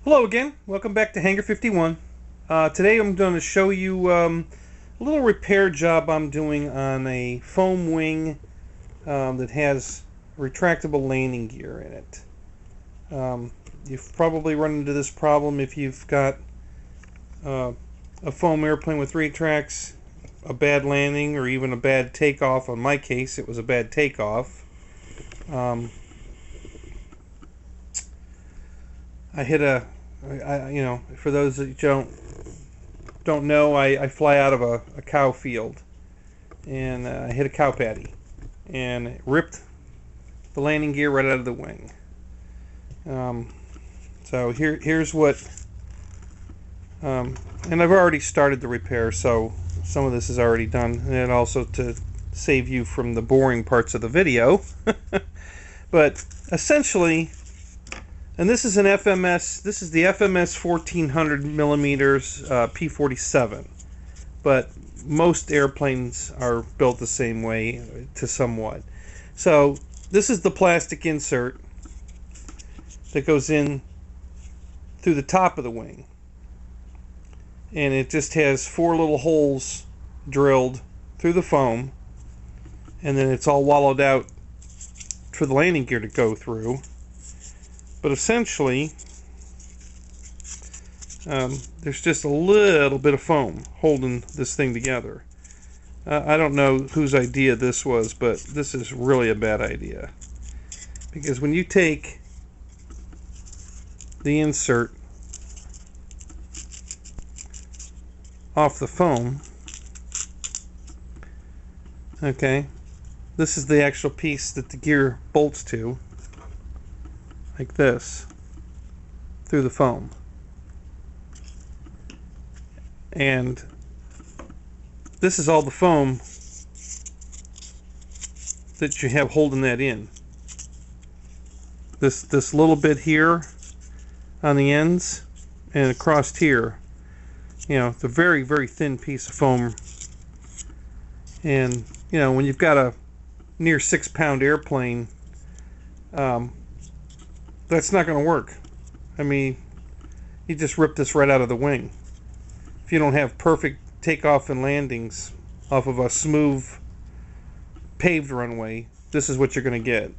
Hello again, welcome back to Hangar 51. Today I'm going to show you a little repair job I'm doing on a foam wing that has retractable landing gear in it. You've probably run into this problem if you've got a foam airplane with retracts, a bad landing, or even a bad takeoff. In my case, it was a bad takeoff. I hit a, for those that don't know, I fly out of a cow field, and I hit a cow patty, and it ripped the landing gear right out of the wing. So here's what, and I've already started the repair, so some of this is already done, and also to save you from the boring parts of the video. But essentially, and this is an FMS, this is the FMS 1400 millimeters P-47, but most airplanes are built the same way to somewhat. So this is the plastic insert that goes in through the top of the wing, and it just has 4 little holes drilled through the foam, and then it's all wallowed out for the landing gear to go through. But essentially, there's just a little bit of foam holding this thing together. I don't know whose idea this was, but this is really a bad idea. Because when you take the insert off the foam, okay, this is the actual piece that the gear bolts to, like this, through the foam. And this is all the foam that you have holding that in. This little bit here on the ends and across here, it's a very, very thin piece of foam. And when you've got a near 6-pound airplane, that's not going to work. I mean, you just rip this right out of the wing. If you don't have perfect takeoff and landings off of a smooth paved runway, this is what you're going to get.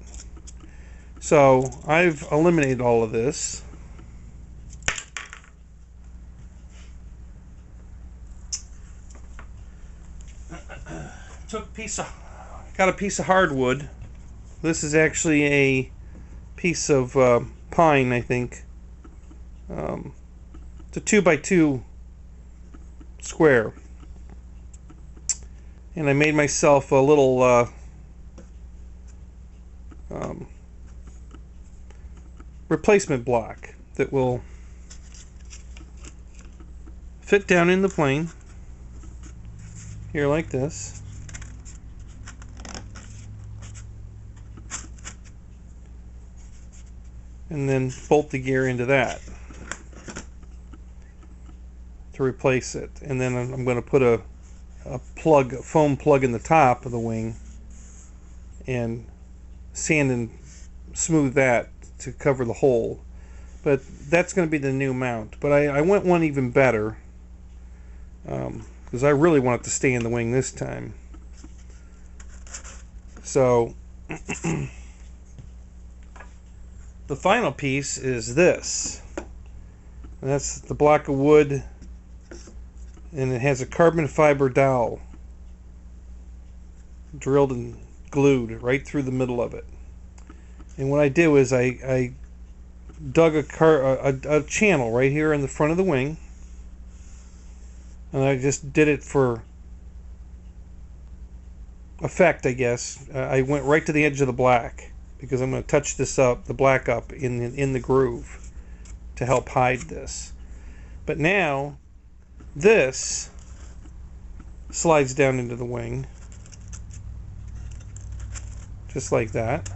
So I've eliminated all of this. Got a piece of hardwood. This is actually a piece of pine, I think. It's a 2x2 square, and I made myself a little replacement block that will fit down in the plane here like this. And then bolt the gear into that to replace it. And then I'm going to put a foam plug in the top of the wing and sand and smooth that to cover the hole. But that's going to be the new mount. But I went one even better, because I really want it to stay in the wing this time. So the final piece is this. And that's the block of wood, and it has a carbon fiber dowel drilled and glued right through the middle of it. And what I did was I dug a channel right here in the front of the wing, and I just did it for effect, I guess. I went right to the edge of the black, because I'm going to touch the black up in the groove to help hide this. But now this slides down into the wing, just like that.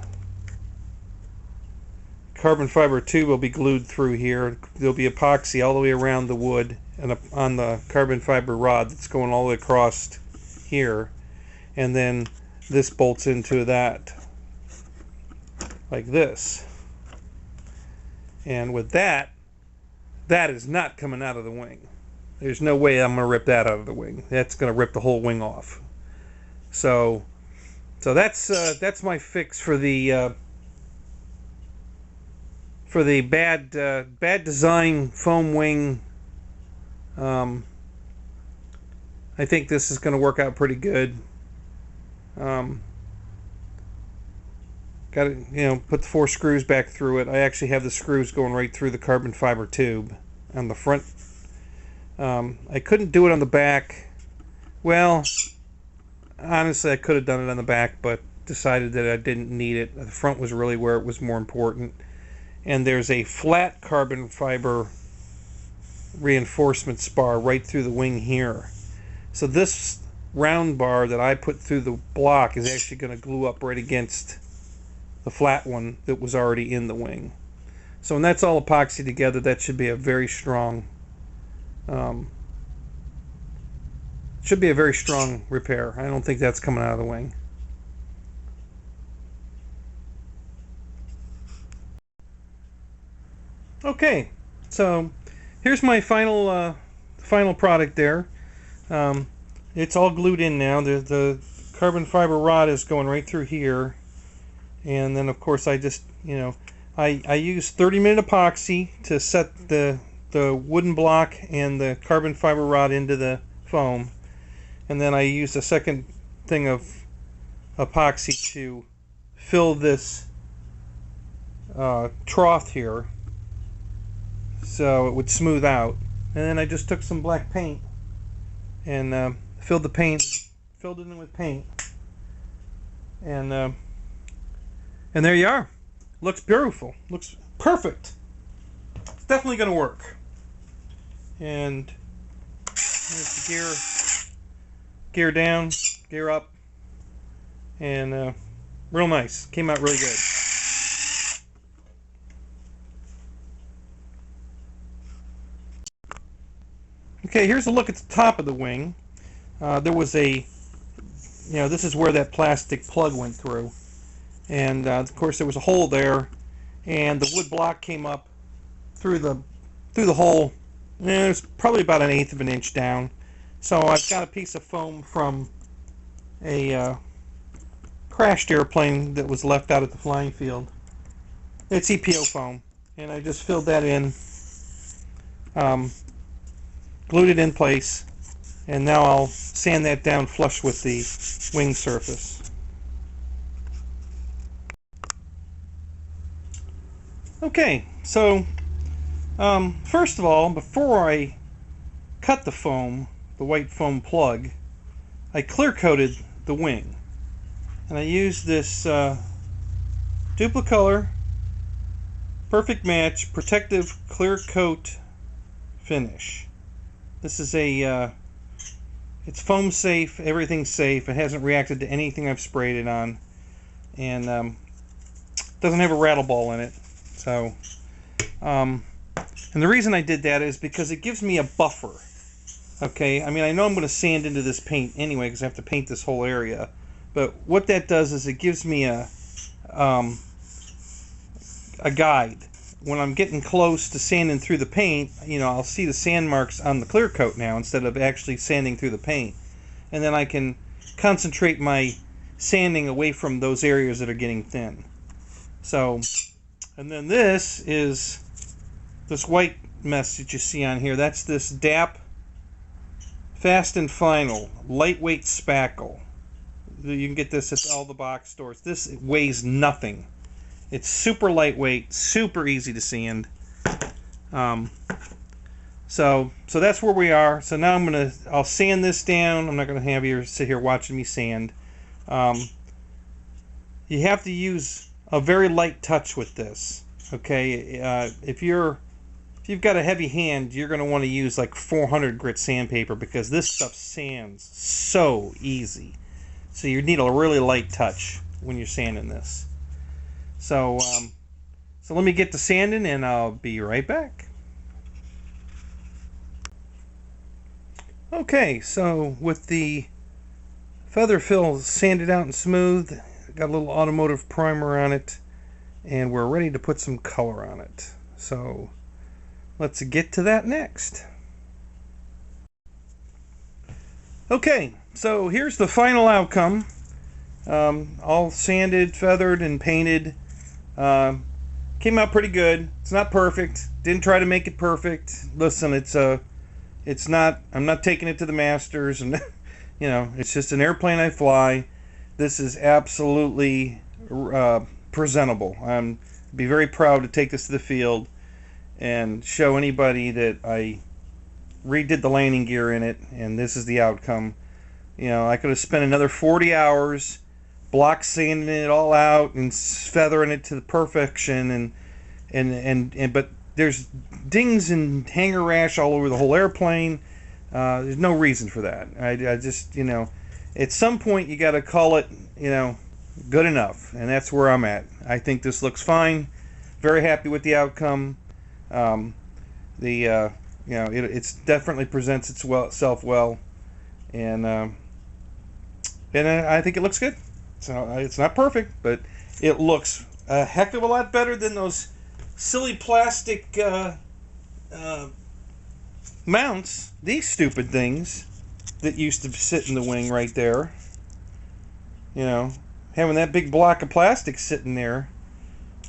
Carbon fiber tube will be glued through here. There'll be epoxy all the way around the wood and on the carbon fiber rod that's going all the way across here. And then this bolts into that like this. And with that, that is not coming out of the wing. There's no way I'm going to rip that out of the wing. That's going to rip the whole wing off. So that's my fix for the bad design foam wing. I think this is going to work out pretty good. Got to put the 4 screws back through it. I actually have the screws going right through the carbon fiber tube on the front. I couldn't do it on the back. Well, honestly, I could have done it on the back, but decided that I didn't need it. The front was really where it was more important. And there's a flat carbon fiber reinforcement spar right through the wing here. So this round bar that I put through the block is actually going to glue up right against the flat one that was already in the wing. So when that's all epoxy together, that should be a very strong repair. I don't think that's coming out of the wing. Okay, so here's my final product there. It's all glued in now. The carbon fiber rod is going right through here. And then, of course, I just, I use 30-minute epoxy to set the wooden block and the carbon fiber rod into the foam. And then I use a second thing of epoxy to fill this trough here so it would smooth out. And then I just took some black paint and filled it in with paint. And there you are. Looks beautiful. Looks perfect. It's definitely going to work. And there's the gear down, gear up, and real nice. Came out really good. Okay, here's a look at the top of the wing. There was this is where that plastic plug went through. And of course there was a hole there, and the wood block came up through the hole. It was probably about 1/8 of an inch down. So I've got a piece of foam from a crashed airplane that was left out at the flying field. It's EPO foam, and I just filled that in, glued it in place, and now I'll sand that down flush with the wing surface. Okay, so first of all, before I cut the foam, the white foam plug, I clear coated the wing, and I used this Duplicolor Perfect Match Protective Clear Coat finish. This is it's foam safe, everything's safe. It hasn't reacted to anything I've sprayed it on, and doesn't have a rattle ball in it. So, and the reason I did that is because it gives me a buffer. Okay, I mean, I know I'm going to sand into this paint anyway because I have to paint this whole area. But what that does is it gives me a guide. When I'm getting close to sanding through the paint, I'll see the sand marks on the clear coat now instead of actually sanding through the paint. And then I can concentrate my sanding away from those areas that are getting thin. So, and then this is this white mess that you see on here. That's this DAP Fast and Final lightweight spackle. You can get this at all the box stores. This weighs nothing. It's super lightweight, super easy to sand. So that's where we are. So now I'll sand this down. I'm not gonna have you sit here watching me sand. You have to use a very light touch with this. Okay, if you've got a heavy hand, you're going to want to use like 400 grit sandpaper because this stuff sands so easy. So you need a really light touch when you're sanding this. So let me get to sanding and I'll be right back. Okay, so with the feather fill sanded out and smooth, got a little automotive primer on it, and we're ready to put some color on it. So let's get to that next. Okay, so here's the final outcome. All sanded, feathered, and painted. Came out pretty good. It's not perfect. Didn't try to make it perfect. Listen, it's not. I'm not taking it to the masters, and it's just an airplane I fly. This is absolutely presentable. I'm be very proud to take this to the field and show anybody that I redid the landing gear in it, and this is the outcome. I could have spent another 40 hours block sanding it all out and feathering it to the perfection, but there's dings and hanger rash all over the whole airplane. There's no reason for that. I just, at some point you got to call it, good enough, and that's where I'm at. I think this looks fine. Very happy with the outcome. It's definitely presents itself well, and I think it looks good. So it's not perfect, but it looks a heck of a lot better than those silly plastic mounts. These stupid things that used to sit in the wing right there. Having that big block of plastic sitting there.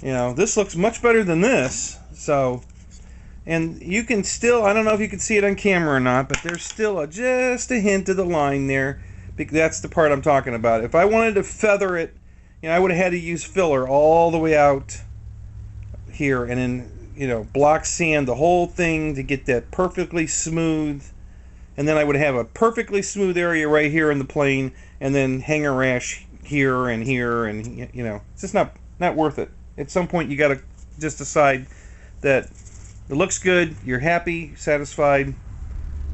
This looks much better than this. So, and you can still, I don't know if you can see it on camera or not, but there's still just a hint of the line there. That's the part I'm talking about. If I wanted to feather it, I would have had to use filler all the way out here, and then block sand the whole thing to get that perfectly smooth, and then I would have a perfectly smooth area right here in the plane, and then hanger rash here and here, and it's just not worth it. At some point you got to just decide that it looks good, you're happy, satisfied,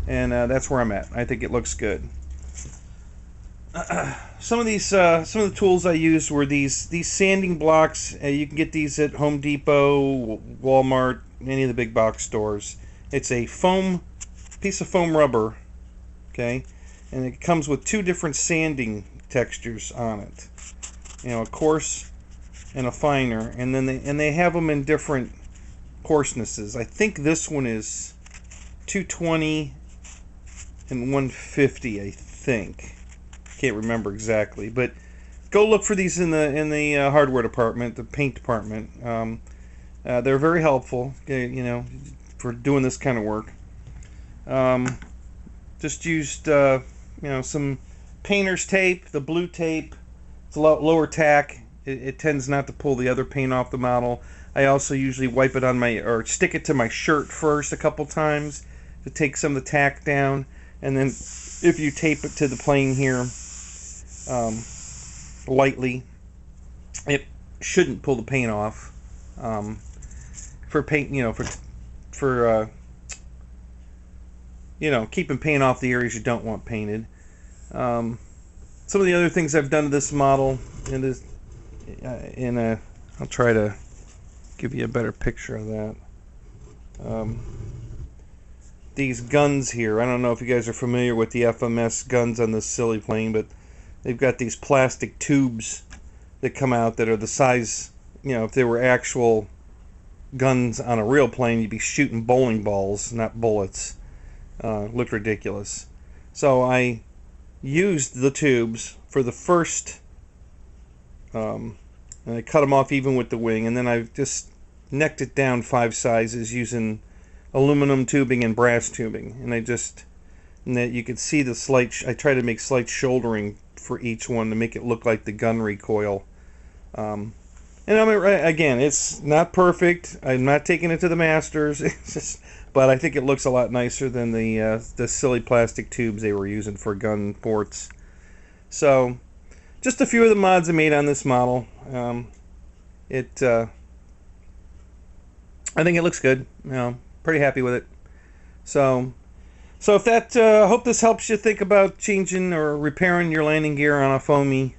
and that's where I'm at. I think it looks good. Some of the tools I used were these sanding blocks. You can get these at Home Depot, Walmart, any of the big box stores. It's a piece of foam rubber, okay, and it comes with two different sanding textures on it. A coarse and a finer, and then they have them in different coarsenesses. I think this one is 220 and 150. I think. Can't remember exactly, but go look for these in the hardware department, the paint department. They're very helpful, for doing this kind of work. Just used some painter's tape, the blue tape. It's a lot lower tack. It tends not to pull the other paint off the model. I also usually wipe it on or stick it to my shirt first a couple times to take some of the tack down, and then if you tape it to the plane here lightly, it shouldn't pull the paint off. For paint, for keeping paint off the areas you don't want painted. Some of the other things I've done to this model, I'll try to give you a better picture of that. These guns here, I don't know if you guys are familiar with the FMS guns on this silly plane, but they've got these plastic tubes that come out that are the size, if they were actual guns on a real plane, you'd be shooting bowling balls, not bullets. Looked ridiculous. So I used the tubes for the first, and I cut them off even with the wing, and then I just necked it down 5 sizes using aluminum tubing and brass tubing, and that you could see the slight. I try to make slight shouldering for each one to make it look like the gun recoil. And again, it's not perfect. I'm not taking it to the masters, but I think it looks a lot nicer than the silly plastic tubes they were using for gun ports. So, just a few of the mods I made on this model. I think it looks good. Pretty happy with it. So if that, hope this helps you think about changing or repairing your landing gear on a foamy.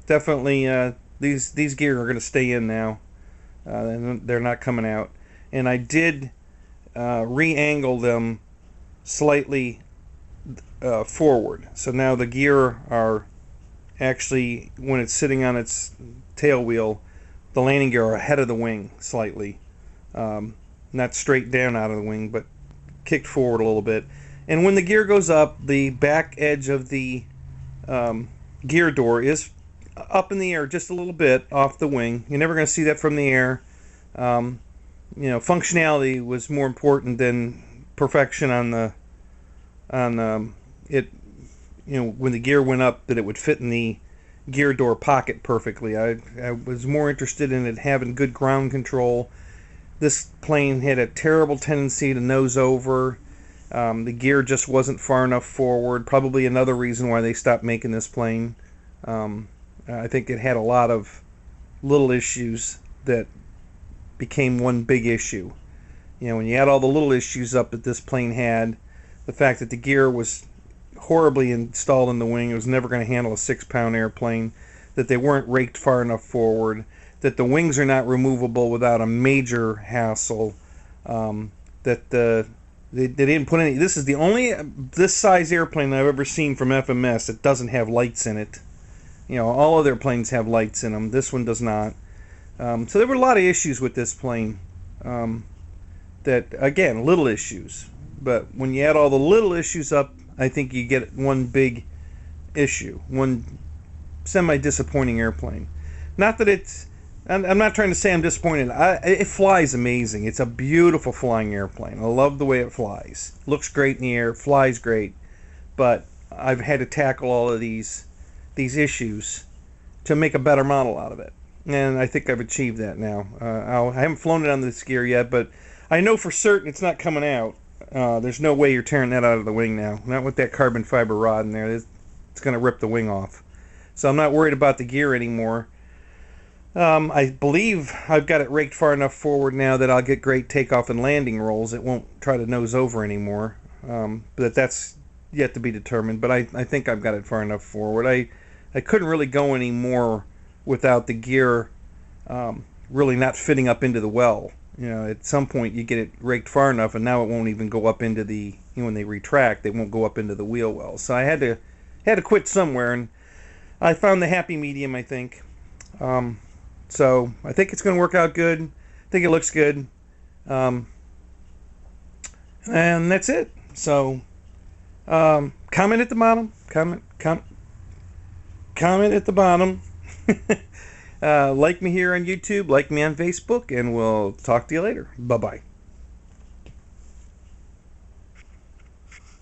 Definitely, these gear are going to stay in now. They're not coming out. And I did re-angle them slightly forward. So now the gear are actually, when it's sitting on its tail wheel, the landing gear are ahead of the wing slightly. not straight down out of the wing, but kicked forward a little bit. And when the gear goes up, the back edge of the gear door is up in the air just a little bit off the wing. You're never going to see that from the air. Functionality was more important than perfection on it. When the gear went up, that it would fit in the gear door pocket perfectly. I was more interested in it having good ground control. This plane had a terrible tendency to nose over. The gear just wasn't far enough forward. Probably another reason why they stopped making this plane. I think it had a lot of little issues that became one big issue. When you add all the little issues up that this plane had, the fact that the gear was horribly installed in the wing, it was never going to handle a 6-pound airplane, that they weren't raked far enough forward, that the wings are not removable without a major hassle, that they didn't put any. This is the only this size airplane I've ever seen from FMS that doesn't have lights in it. All other planes have lights in them. This one does not. So there were a lot of issues with this plane. That, again, little issues. But when you add all the little issues up, I think you get one big issue, one semi-disappointing airplane. Not that it's... I'm not trying to say I'm disappointed. It flies amazing. It's a beautiful flying airplane. I love the way it flies. Looks great in the air, flies great. But I've had to tackle all of these issues to make a better model out of it. And I think I've achieved that now. I haven't flown it on this gear yet, but I know for certain it's not coming out. There's no way you're tearing that out of the wing now. Not with that carbon fiber rod in there. It's going to rip the wing off. So I'm not worried about the gear anymore. I believe I've got it raked far enough forward now that I'll get great takeoff and landing rolls. It won't try to nose over anymore. But that's yet to be determined. But I think I've got it far enough forward. I couldn't really go any more without the gear really not fitting up into the well. At some point you get it raked far enough, and now it won't even go up into the, when they retract, they won't go up into the wheel well. So I had to quit somewhere, and I found the happy medium, I think. So I think it's going to work out good. I think it looks good. And that's it. So comment at the bottom. Comment at the bottom. Like me here on YouTube, like me on Facebook, and we'll talk to you later. Bye-bye.